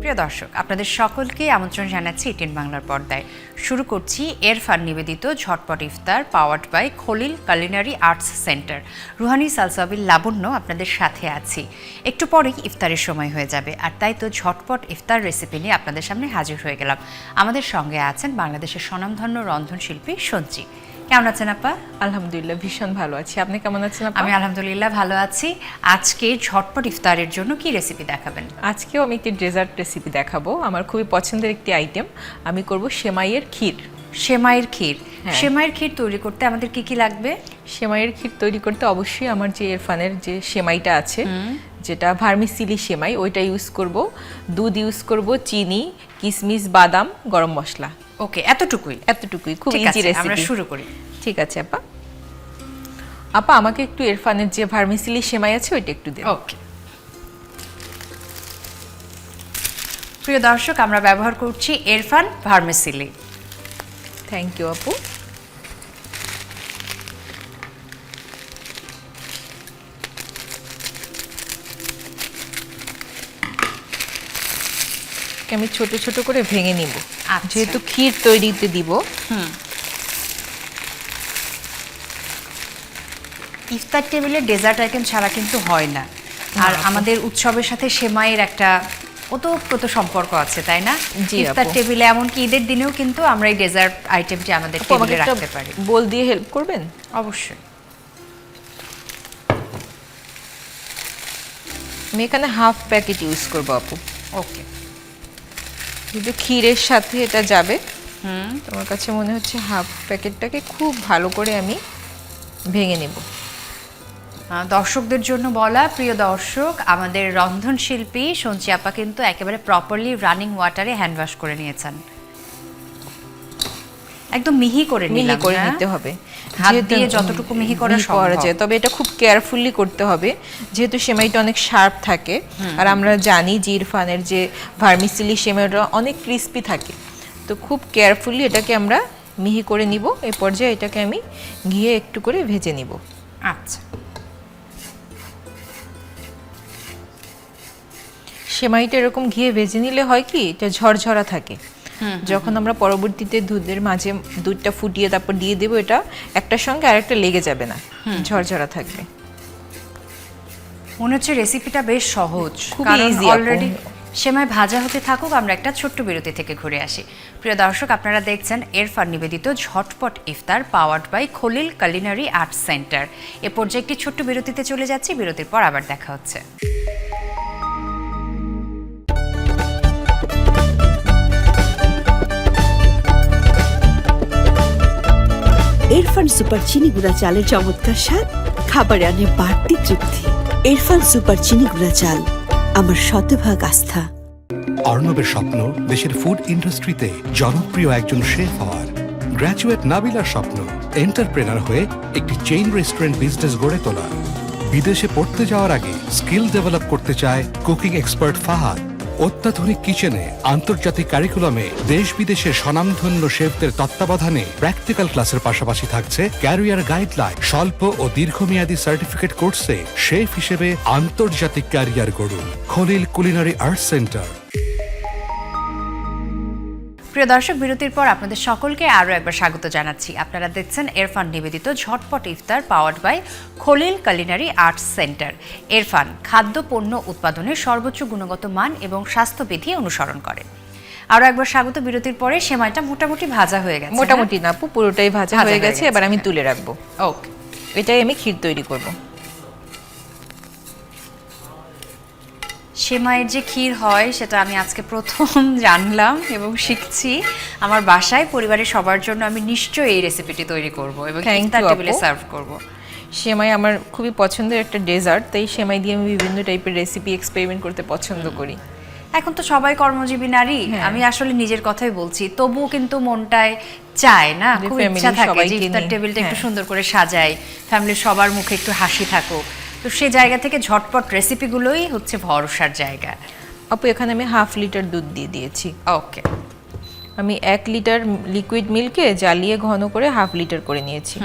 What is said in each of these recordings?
প্রিয় দর্শক, আপনাদের সকলকে আমন্ত্রণ জানাচ্ছি এটিএন বাংলার পর্দায়। শুরু করছি এরফান নিবেদিত ঝটপট ইফতার, powered by Khalil culinary arts centre. Ruhani Salsabil Labanya আপনাদের সাথে আছি। একটু পরেই ইফতারের সময় হয়ে যাবে, আর তাই তো ঝটপট ইফতার রেসিপি নিয়ে আপনাদের সামনে হাজির হয়ে গেলাম। আমাদের সঙ্গে আছেন বাংলাদেশের স্বনামধন্য রন্ধনশিল্পী সঞ্চি। কেমন আছেন আপা? আলহামদুলিল্লাহ, ভীষণ ভালো আছি। আপনি কেমন আছেন আপা? আমি আলহামদুলিল্লাহ ভালো আছি। আজকে ঝটপট ইফতারের জন্য কি রেসিপি দেখাবেন? আজকেও আমি একটি ডেজার্ট রেসিপি দেখাবো। আমার খুবই পছন্দের একটি আইটেম। আমি করব সেমাইয়ের ক্ষীর। সেমাইয়ের ক্ষীর। সেমাইয়ের ক্ষীর তৈরি করতে আমাদের কি কি লাগবে? সেমাইয়ের ক্ষীর তৈরি করতে অবশ্যই আমার যে এরফানের যে সেমাইটা আছে, যেটা ভার্মিসিলি সেমাই, ওইটা ইউজ করব। দুধ ইউজ করব, চিনি, কিশমিশ, বাদাম, গরম মশলা। ওকে, এতটুকুই? এতটুকুই, খুব ইজি রেসিপি। আমরা শুরু করি। ঠিক আছে আপা। আপা, আমাকে একটু এরফানের যে ভার্মিসিলি সেমাই আছে ওইটা একটু দিন। ওকে। প্রিয় দর্শক, আমরা ব্যবহার করছি এরফান ভার্মিসিলি। থ্যাংক ইউ আপু। আমি ছোট ছোট করে ভেঙে নিব, যেহেতু ক্ষীর তৈরিতে দিব। ইফতার টেবিলে ডেজার্ট আইটেম ছাড়া কিন্তু হয় না, আর আমাদের উৎসবের সাথে সেমাইয়ের একটা ওতপ্রোত সম্পর্ক আছে, তাই না? ইফতার টেবিলে, এমনকি ঈদের দিনেও কিন্তু আমরা এই ডেজার্ট আইটেমটি আমাদের টেবিলে রাখতে পারি। বোল দিয়ে হেল্প করবেন? অবশ্যই। আমি এখানে হাফ প্যাকেট ইউজ করব আপু। ওকে। যদি ক্ষীরের সাথে এটা যাবে, তোমার কাছে মনে হচ্ছে হাফ প্যাকেটটাকে খুব ভালো করে আমি ভেঙে নেব। দর্শকদের জন্য বলা, প্রিয় দর্শক, আমাদের রন্ধনশিল্পী সঞ্চি আপা কিন্তু একেবারে প্রপারলি রানিং ওয়াটারে হ্যান্ড ওয়াশ করে নিয়েছেন। একদম মিহি করে নিতে হবে, হাত দিয়ে যতটুকু মিহি করা যায়। তবে এটা খুব কেয়ারফুলি করতে হবে, যেহেতু সেমাইটা অনেক শার্প থাকে। আর আমরা জানি যে ইরফানের যে ভার্মিসিলি সেমাইটা অনেক ক্রিস্পি থাকে, তো খুব কেয়ারফুলি এটাকে আমরা মিহি করে নিব। এই পর্যায়ে এটাকে আমি ঘিয়ে একটু করে ভেজে নিব। আচ্ছা। সেমাইটা এরকম ঘিয়ে ভেজে নিলে হয় কি, এটা ঝরঝরা থাকে। যখন আমরা পরবর্তীতে দুধের মাঝে দুধটা ফুটিয়ে তারপর দিয়ে দেবো, এটা একটার সঙ্গে আরেকটা লেগে যাবে না, ঝরঝরা থাকবে। মনে হচ্ছে রেসিপিটা বেশ সহজ, কারণ অলরেডি সেমাই ভাজা হতে থাকুক, আমরা একটা ছোট্ট বিরতি থেকে ঘুরে আসি। প্রিয় দর্শক, আপনারা দেখছেন এরফান নিবেদিত ঝটপট ইফতার, powered by Khalil culinary arts centre. এ পর্যায়ে একটি ছোট্ট বিরতিতে চলে যাচ্ছি, বিরতির পর আবার দেখা হচ্ছে। এরফান সুপার চিনি গুঁড়া চালের চমৎকার স্বাদ, খাবারে আনে বাড়তি তৃপ্তি। এরফান সুপার চিনি গুঁড়া চাল, আমার শতভাগ আস্থা। অর্ণবের স্বপ্ন দেশের ফুড ইন্ডাস্ট্রিতে জনপ্রিয় একজন শেফ হওয়ার। গ্র্যাজুয়েট নাবিলার স্বপ্ন এন্টারপ্রেনার হয়ে একটি চেইন রেস্টুরেন্ট বিজনেস গড়ে তোলা। বিদেশে পড়তে যাওয়ার আগে স্কিল ডেভেলপ করতে চায় কুকিং এক্সপার্ট ফাহাদ। অত্যাধুনিক কিচেনে, আন্তর্জাতিক কারিকুলামে দেশ বিদেশের স্বনামধন্য শেফদের তত্ত্বাবধানে প্র্যাকটিক্যাল ক্লাসের পাশাপাশি থাকছে ক্যারিয়ার গাইডলাইন। স্বল্প ও দীর্ঘমেয়াদী সার্টিফিকেট কোর্সে শেফ হিসেবে আন্তর্জাতিক ক্যারিয়ার গড়ুন। Khalil culinary arts centre. প্রিয় দর্শক, বিরতির পর আপনাদের সকলকে আরও একবার স্বাগত জানাচ্ছি। আপনারা দেখছেন এরফান নিবেদিত ঝটপট ইফতার, powered by Khalil culinary arts centre. Erfan খাদ্য পণ্য উৎপাদনের সর্বোচ্চ গুণগত মান এবং স্বাস্থ্যবিধি অনুসরণ করে। আরও একবার স্বাগত। বিরতির পরে সেমাইটা মোটামুটি ভাজা হয়ে গেছে। মোটামুটি না আপু, পুরোটাই ভাজা হয়ে গেছে। এবার আমি তুলে রাখবো। ওকে। এটাই আমি ক্ষীর তৈরি করব। সেমাইয়ের যে ক্ষীর হয় সেটা আমি আজকে প্রথম জানলাম এবং শিখছি। আমার বাসায় পরিবারের সবার জন্য আমি নিশ্চয়ই এই রেসিপিটি তৈরি করব এবং ইফতার টেবিলে সার্ভ করব। সেমাই আমার খুবই পছন্দের একটা ডেজার্ট, তাই সেমাই দিয়ে আমি বিভিন্ন টাইপের রেসিপি এক্সপেরিমেন্ট করতে পছন্দ করি। এখন তো সবাই কর্মজীবী নারী, আমি আসলে নিজের কথাই বলছি, তবুও কিন্তু মনটায় চায় না, খুব ইচ্ছা থাকে যে ইফতার টেবিলটা একটু সুন্দর করে সাজাই, ফ্যামিলির সবার মুখে একটু হাসি থাকুক। তো সেই জায়গা থেকে ঝটপট রেসিপিগুলোই হচ্ছে ভরসার জায়গা। আপু, এখানে আমি 1/2 লিটার দুধ দিয়ে দিয়েছি। ওকে। আমি 1 লিটার লিকুইড মিল্কে জ্বালিয়ে ঘন করে 1/2 লিটার করে নিয়েছি।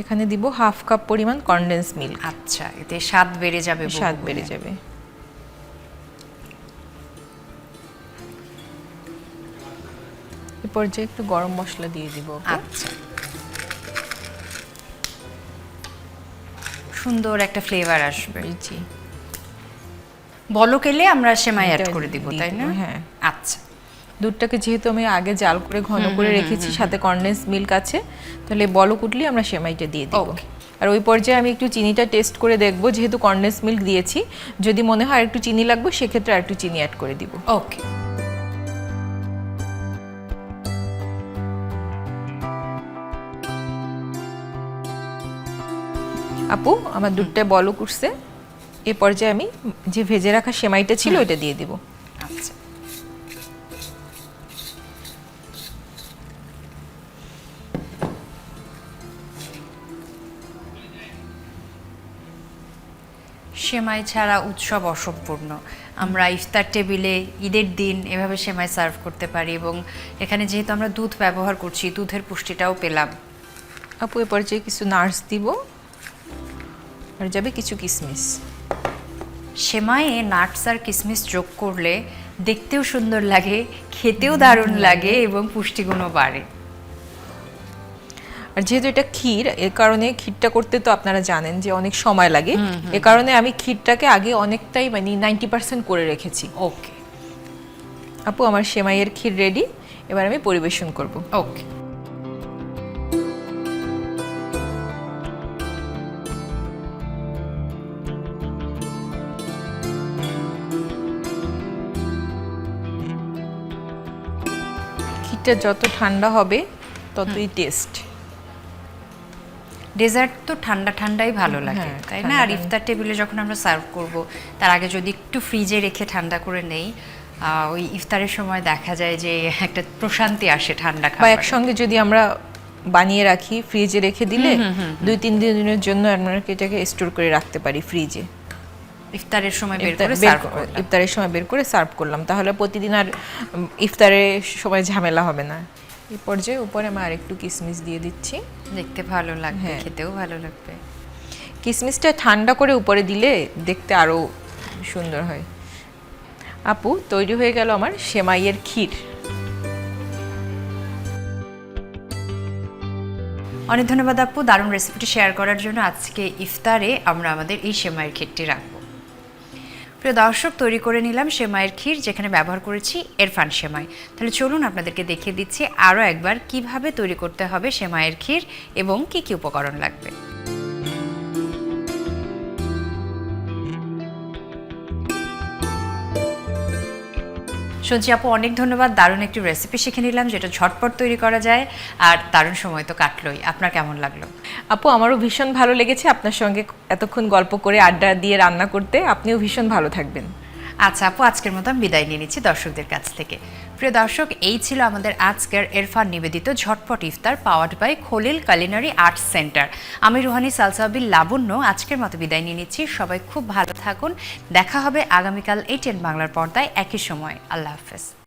এখানে দিব 1/2 কাপ পরিমাণ কনডেন্স মিল্ক। আচ্ছা, এতে স্বাদ বেড়ে যাবে, স্বাদ বেড়ে যাবে। এই পর্যায়ে একটু গরম মশলা দিয়ে দিব। আচ্ছা, সুন্দর একটা ফ্লেভার আসবে। জি, বলক এলে আমরা সেমাই অ্যাড করে দিব, তাই না? হ্যাঁ। আচ্ছা, দুধটাকে যেহেতু আমি আগে জাল করে ঘন করে রেখেছি, সাথে কনডেন্স মিল্ক আছে, তাহলে বলক উঠলে আমরা সেমাইটা দিয়ে দিব। আর ওই পর্যায়ে আমি একটু চিনিটা টেস্ট করে দেখব, যেহেতু কনডেন্স মিল্ক দিয়েছি, যদি মনে হয় একটু চিনি লাগবে সেক্ষেত্রে আর একটু চিনি অ্যাড করে দিব। ওকে। আপু, আমার দুধটা বলক উঠছে, এই পর্যায়ে আমি যে ভেজে রাখা সেমাইটা ছিল ওটা দিয়ে দিব। আচ্ছা, সেমাই ছাড়া উৎসব অসম্পূর্ণ। আমরা ইফতার টেবিলে ঈদের দিন এভাবে সেমাই সার্ভ করতে পারি, এবং এখানে যেহেতু আমরা দুধ ব্যবহার করছি, দুধের পুষ্টিটাও পেলাম। আপু, এই পর্যায়ে কিছু নাটস দিব, আর যাবে কিছু কিশমিশ। সেমাইয়ে নাটস আর কিশমিশ যোগ করলে দেখতেও সুন্দর লাগে, খেতেও দারুণ লাগে, এবং পুষ্টিগুণও বাড়ে। আর যেহেতু এটা ক্ষীর, এর কারণে ক্ষীরটা করতে তো আপনারা জানেন যে অনেক সময় লাগে, এ কারণে আমি ক্ষীরটাকে আগে অনেকটাই মানে 90% করে রেখেছি। ওকে আপু, আমার সেমাইয়ের ক্ষীর রেডি, এবার আমি পরিবেশন করব। ওকে। ক্ষীরটা যত ঠান্ডা হবে ততই টেস্ট। ডেজার্ট তো ঠান্ডা ঠান্ডাই ভালো লাগে, হ্যাঁ, তাই না? আর ইফতার টেবিলে যখন আমরা সার্ভ করব, তার আগে যদি একটু ফ্রিজে রেখে ঠান্ডা করে নেই, ওই ইফতারের সময় দেখা যায় যে একটা প্রশান্তি আসে ঠান্ডা বা খাবার। একসঙ্গে যদি আমরা বানিয়ে রাখি, ফ্রিজে রেখে দিলে 2-3 দিনের জন্য আমরা এটাকে স্টোর করে রাখতে পারি ফ্রিজে। ইফতারের সময় বের করে সার্ভ করলাম। ইফতারের সময় বের করে সার্ভ করলাম, তাহলে প্রতিদিন আর ইফতারের সময় ঝামেলা হবে না। এই পর্যায়ে উপরে আমি আরেকটু কিশমিশ দিয়ে দিচ্ছি। দেখতে ভালো লাগবে, হ্যাঁ। খেতেও ভালো লাগবে। কিশমিশটা ঠান্ডা করে উপরে দিলে দেখতে আরো সুন্দর হয়। আপু, তৈরি হয়ে গেল আমার সেমাইয়ের ক্ষীর। অনেক ধন্যবাদ আপু, দারুণ রেসিপিটি শেয়ার করার জন্য। আজকে ইফতারে আমরা আমাদের এই সেমাইয়ের ক্ষীরটি রাখবো। প্রিয় দর্শক, তৈরি করে নিলাম সেমাইয়ের ক্ষীর, যেখানে ব্যবহার করেছি এরফান সেমাই। তাহলে চলুন আপনাদেরকে দেখিয়ে দিচ্ছি আরও একবার কিভাবে তৈরি করতে হবে সেমাইয়ের ক্ষীর এবং কি কি উপকরণ লাগবে। সঞ্চি আপু, অনেক ধন্যবাদ, দারুণ একটি রেসিপি শিখে নিলাম যেটা ঝটপট তৈরি করা যায়, আর দারুণ সময় তো কাটলোই। আপনার কেমন লাগলো? আপু, আমারও ভীষণ ভালো লেগেছে আপনার সঙ্গে এতক্ষণ গল্প করে, আড্ডা দিয়ে রান্না করতে। আপনিও ভীষণ ভালো থাকবেন। আচ্ছা আপু, আজকের মতো আমি বিদায় নিয়ে নিচ্ছি দর্শকদের কাছ থেকে। প্রিয় দর্শক, এই ছিল আমাদের আজকের এরফান নিবেদিত ঝটপট ইফতার, powered by Khalil culinary arts centre. আমি রুহানি সালসাবিল লাবণ্য আজকের মতো বিদায় নিয়ে নিচ্ছি। সবাই খুব ভালো থাকুন। দেখা হবে আগামীকাল ATN বাংলার পর্দায় একই সময়। আল্লাহ হাফেজ।